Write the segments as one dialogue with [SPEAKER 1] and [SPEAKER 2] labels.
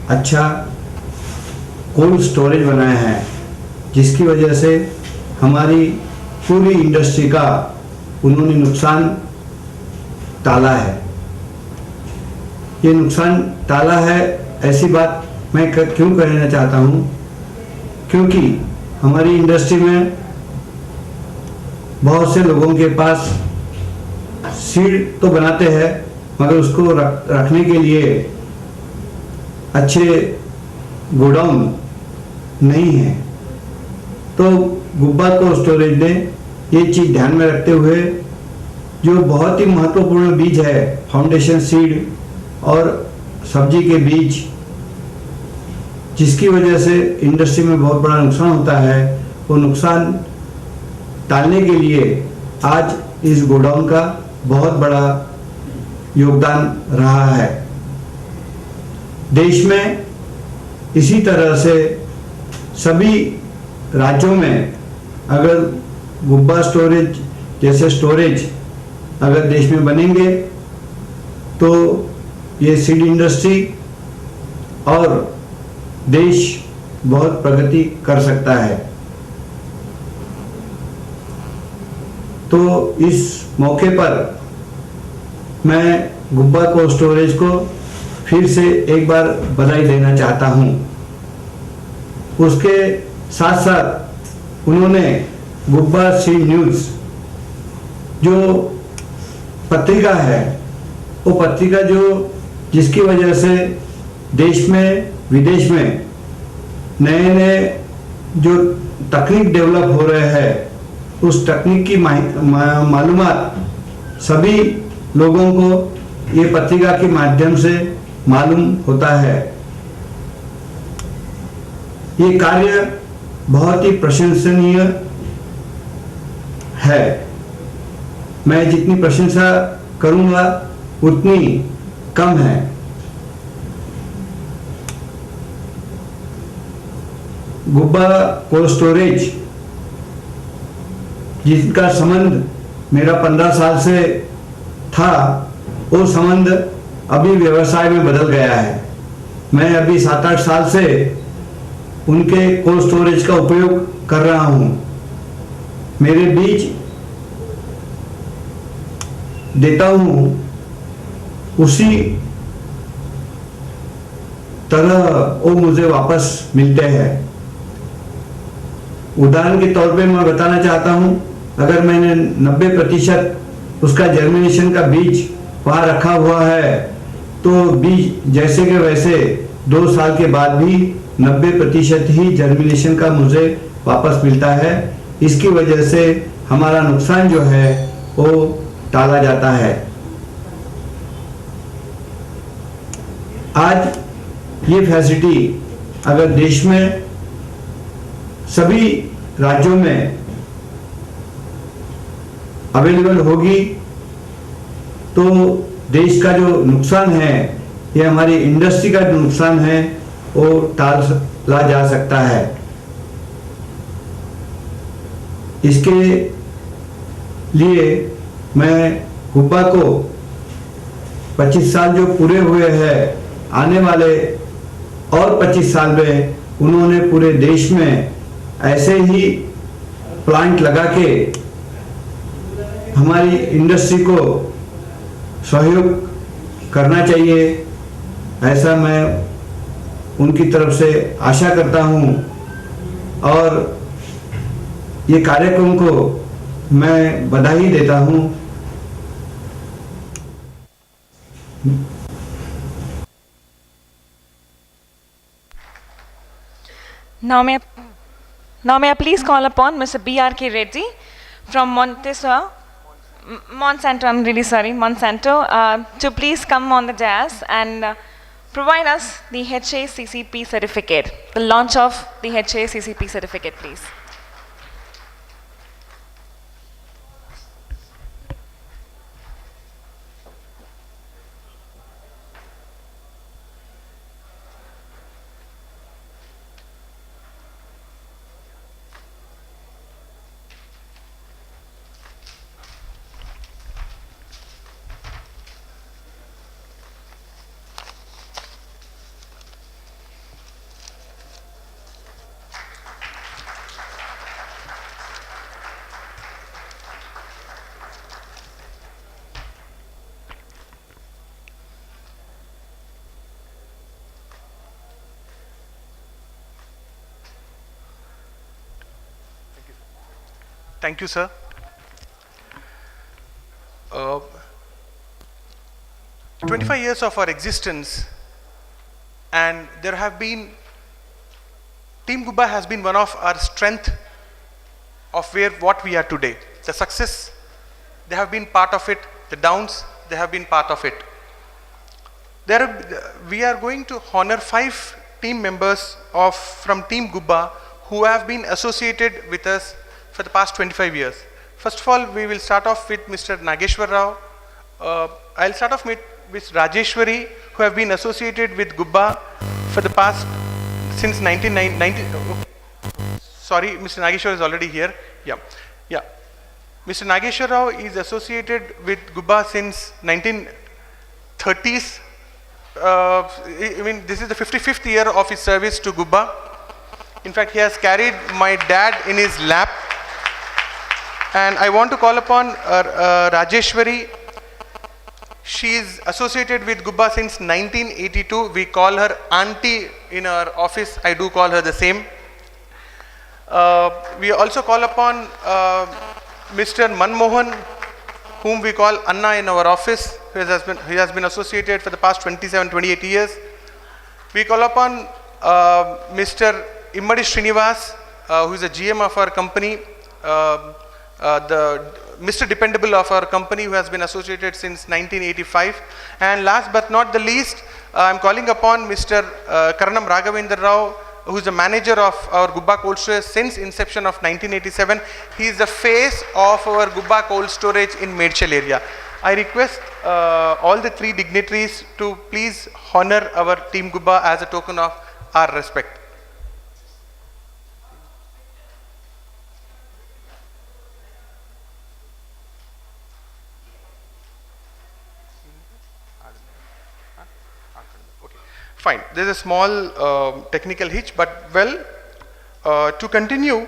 [SPEAKER 1] अच्छा cold storage बनाया है, जिसकी वजह से हमारी पूरी इंडस्ट्री का उन्होंने नुकसान टाला है। ये नुकसान टाला है, ऐसी बात मैं क्यों कहना चाहता हूँ, क्योंकि हमारी इंडस्ट्री में बहुत से लोगों के पास सीड तो बनाते हैं, मगर उसको रखने के लिए अच्छे गोडाउन नहीं है। तो गुब्बा कोल्ड स्टोरेज ने ये चीज़ ध्यान में रखते हुए जो बहुत ही महत्वपूर्ण बीज है, फाउंडेशन सीड और सब्जी के बीज, जिसकी वजह से इंडस्ट्री में बहुत बड़ा नुकसान होता है, वो नुकसान टालने के लिए आज इस गोडाउन का बहुत बड़ा योगदान रहा है। देश में इसी तरह से सभी राज्यों में अगर गुब्बा स्टोरेज जैसे स्टोरेज अगर देश में बनेंगे तो ये सीड इंडस्ट्री और देश बहुत प्रगति कर सकता है। तो इस मौके पर मैं गुब्बा कोल्ड स्टोरेज को फिर से एक बार बधाई देना चाहता हूं। उसके साथ साथ उन्होंने गुब्बा सीड न्यूज़ जो पत्रिका है, वो पत्रिका जिसकी वजह से देश में विदेश में नए नए जो तकनीक डेवलप हो रहे हैं, उस तकनीक की मालूमात सभी लोगों को ये पत्रिका के माध्यम से मालूम होता है। ये कार्य बहुत ही प्रशंसनीय है। मैं जितनी प्रशंसा करूंगा उतनी कम है। गुब्बा कोल्ड स्टोरेज जिसका संबंध मेरा 15 साल से था, वो संबंध अभी व्यवसाय में बदल गया है। मैं अभी 7-8 साल से उनके कोल्ड स्टोरेज का उपयोग कर रहा हूं। मेरे बीज देता हूं, उसी तरह वो मुझे वापस मिलते हैं। उदाहरण के तौर पे मैं बताना चाहता हूं, अगर मैंने 90% उसका जर्मिनेशन का बीज वहां रखा हुआ है, तो बीज जैसे के वैसे 2 साल के बाद भी 90% ही जर्मिनेशन का मुझे वापस मिलता है। इसकी वजह से हमारा नुकसान जो है वो टाला जाता है। आज ये फैसिलिटी अगर देश में सभी राज्यों में अवेलेबल होगी तो देश का जो नुकसान है, ये हमारी इंडस्ट्री का जो नुकसान है, वो टाला जा सकता है। इसके लिए मैं गुब्बा को 25 साल जो पूरे हुए हैं, आने वाले और 25 साल में उन्होंने पूरे देश में ऐसे ही प्लांट लगा के हमारी इंडस्ट्री को सहयोग करना चाहिए, ऐसा मैं उनकी तरफ से आशा करता हूं। और ये कार्यक्रम को मैं बधाई देता हूं।
[SPEAKER 2] Now may I please call upon Mr. B.R.K. Reddy from Monsanto, I'm really sorry, Monsanto, to please come on the dais and provide us the HACCP certificate, the launch of the HACCP certificate, please.
[SPEAKER 3] Thank you, sir. 25 years of our existence, and there have been, Team Gubba has been one of our strength of what we are today. The success, they have been part of it. The downs, they have been part of it. We are going to honor 5 team members from Team Gubba who have been associated with us for the past 25 years. First of all, we will start off with Mr. Nageshwar Rao. I'll start off with Rajeshwari, who have been associated with Gubba for the past, since 1990. Sorry, Mr. Nageshwar is already here. Yeah. Mr. Nageshwar Rao is associated with Gubba since 1930s. I mean, this is the 55th year of his service to Gubba. In fact, he has carried my dad in his lap. And I want to call upon Rajeshwari. She is associated with Gubba since 1982. We call her auntie in our office. I do call her the same. We also call upon Mr. Manmohan, whom we call Anna in our office. He has been associated for the past 27-28 years. We call upon Mr. Immadi Srinivas, who is a GM of our company, the Mr. Dependable of our company, who has been associated since 1985. And last but not the least, I am calling upon Mr. Karanam Raghavendra Rao, who is the manager of our Gubba Cold Storage since inception of 1987. He is the face of our Gubba Cold Storage in Medchal area. I request all the 3 dignitaries to please honor our Team Gubba as a token of our respect. Fine, there is a small technical hitch, but well, to continue,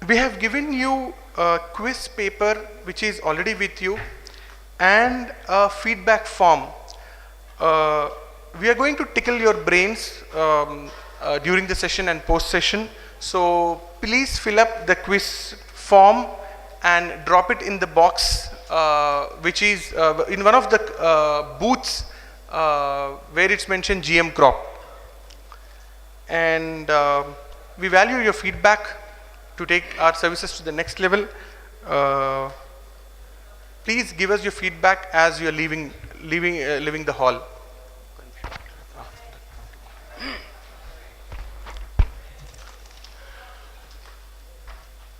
[SPEAKER 3] we have given you a quiz paper which is already with you and a feedback form. We are going to tickle your brains during the session and post session, so please fill up the quiz form and drop it in the box which is in one of the booths where it's mentioned GM Crop. And we value your feedback to take our services to the next level. Please give us your feedback as you are leaving the hall.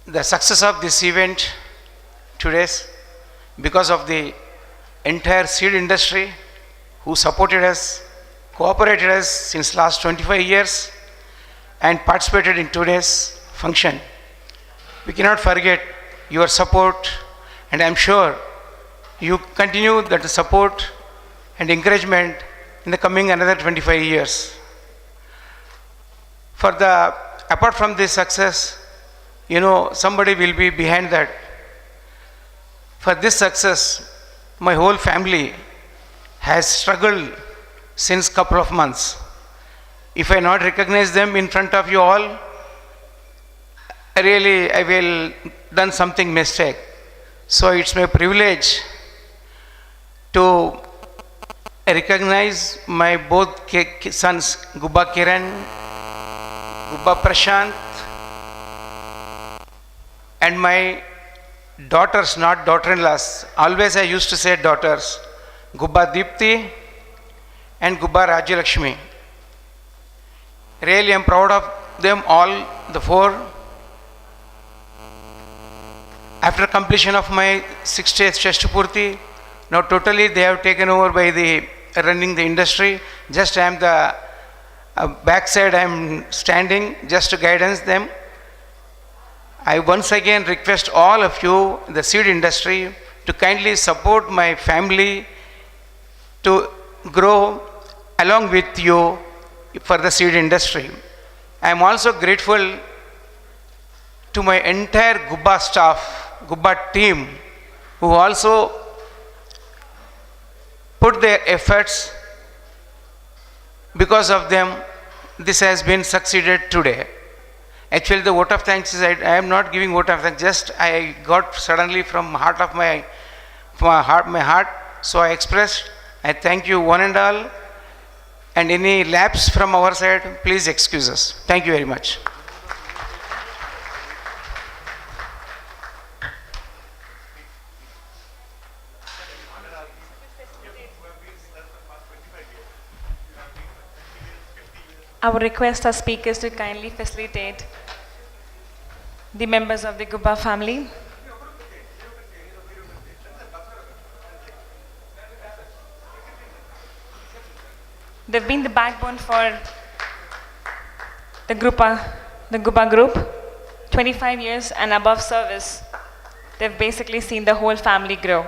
[SPEAKER 4] The success of this event today's because of the entire seed industry who supported us, cooperated us since last 25 years and participated in today's function. We cannot forget your support, and I am sure you continue that support and encouragement in the coming another 25 years. Apart from this success, you know, somebody will be behind that. For this success, my whole family has struggled since couple of months. If I not recognize them in front of you all, really I will done something mistake. So it's my privilege to recognize my both sons, Gubba Kiran, Gubba Prashant, and my daughters, not daughter-in-laws. Always I used to say daughters, Gubba Deepti and Gubba Rajalakshmi. Really I am proud of them all, the 4. After completion of my 60th Shashtapurti, now totally they have taken over by running the industry. Just I am the backside, I am standing just to guidance them. I once again request all of you, the seed industry, to kindly support my family to grow along with you for the seed industry. I am also grateful to my entire Gubba staff, Gubba team, who also put their efforts. Because of them, this has been succeeded today. Actually, the vote of thanks is I am not giving vote of thanks. Just I got suddenly from heart of my heart. So I expressed. I thank you one and all. And any lapse from our side, please excuse us. Thank you very much.
[SPEAKER 2] I would request our speakers to kindly facilitate the members of the Gubba family. They've been the backbone for the Gubba group, 25 years and above service. They've basically seen the whole family grow.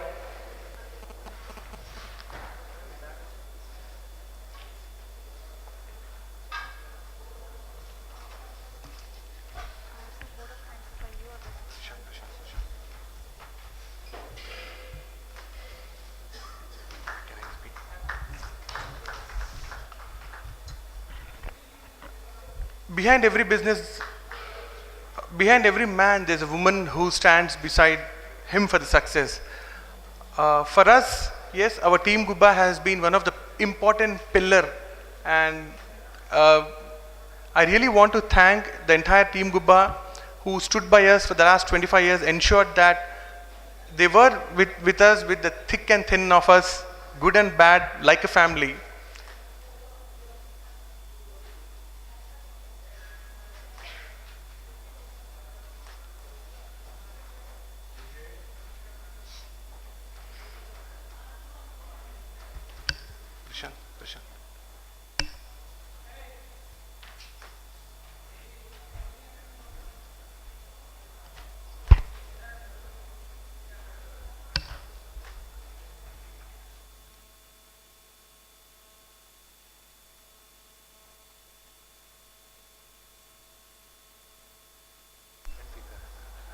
[SPEAKER 3] Behind every business, behind every man, there's a woman who stands beside him for the success. For us, yes, our team Gubba has been one of the important pillar, and I really want to thank the entire team Gubba who stood by us for the last 25 years, ensured that they were with us, with the thick and thin of us, good and bad, like a family. Prashant.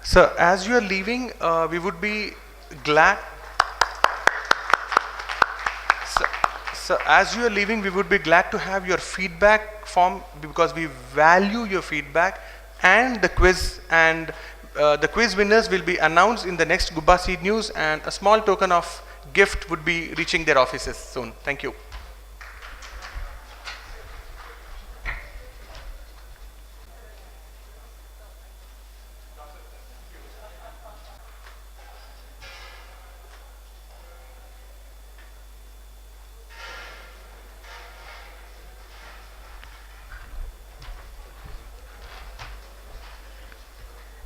[SPEAKER 3] So as you are leaving, we would be glad. So as you are leaving, we would be glad to have your feedback form, because we value your feedback, and the quiz, and the quiz winners will be announced in the next Gubba Seed News, and a small token of gift would be reaching their offices soon. Thank you.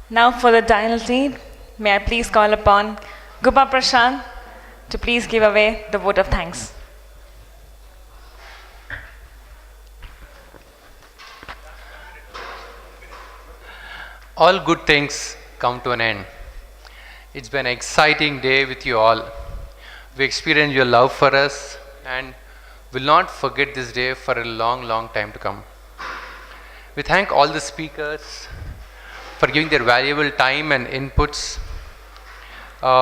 [SPEAKER 2] Now for the dynasty, may I please call upon Gubba Prashant to please give away the vote of thanks.
[SPEAKER 5] All good things come to an end. It's been an exciting day with you all. We experienced your love for us and will not forget this day for a long, long time to come. We thank all the speakers for giving their valuable time and inputs.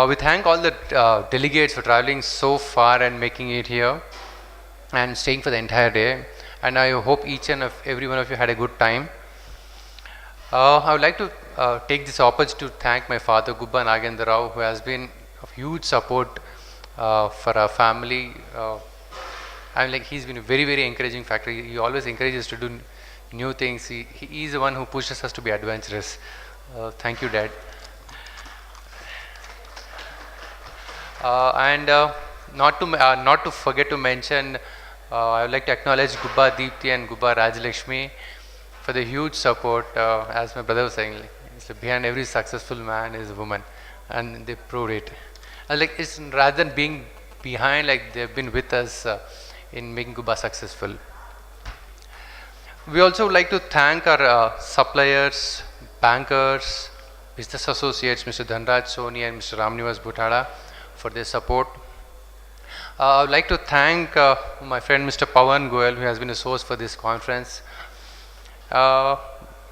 [SPEAKER 5] We thank all the delegates for traveling so far and making it here and staying for the entire day. And I hope each and every one of you had a good time. I would like to take this opportunity to thank my father, Gubba Nagendra Rao, who has been of huge support for our family. He's been a very, very encouraging factor. He always encourages us to do new things. He is the one who pushes us to be adventurous. Thank you, Dad. Not to forget to mention, I would like to acknowledge Gubba Deepti and Gubba Rajalakshmi for the huge support. As my brother was saying, behind every successful man is a woman, and they proved it. It's rather than being behind, they've been with us in making Gubba successful. We also would like to thank our suppliers, bankers, business associates, Mr. Dhanraj Soni and Mr. Ramnivas Bhutada, for their support. I would like to thank my friend Mr. Pawan Goel, who has been a source for this conference.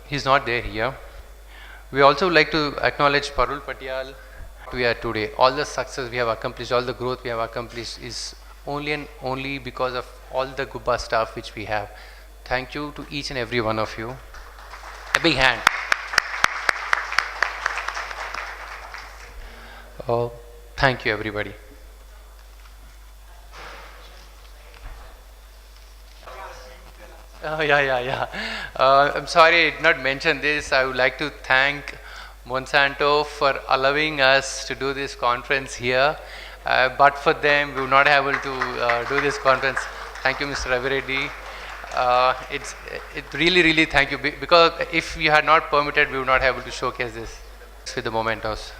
[SPEAKER 5] He's not there here. We also would like to acknowledge Parul Patial. We are today. All the success we have accomplished, all the growth we have accomplished is only and only because of all the Gubba staff which we have. Thank you to each and every one of you. A big hand. Thank you, everybody. Yeah. I'm sorry I did not mention this. I would like to thank Monsanto for allowing us to do this conference here. But for them, we would not have able to do this conference. Thank you, Mr. Ravi Reddy. It really thank you, because if you had not permitted, we would not have able to showcase this with the mementos.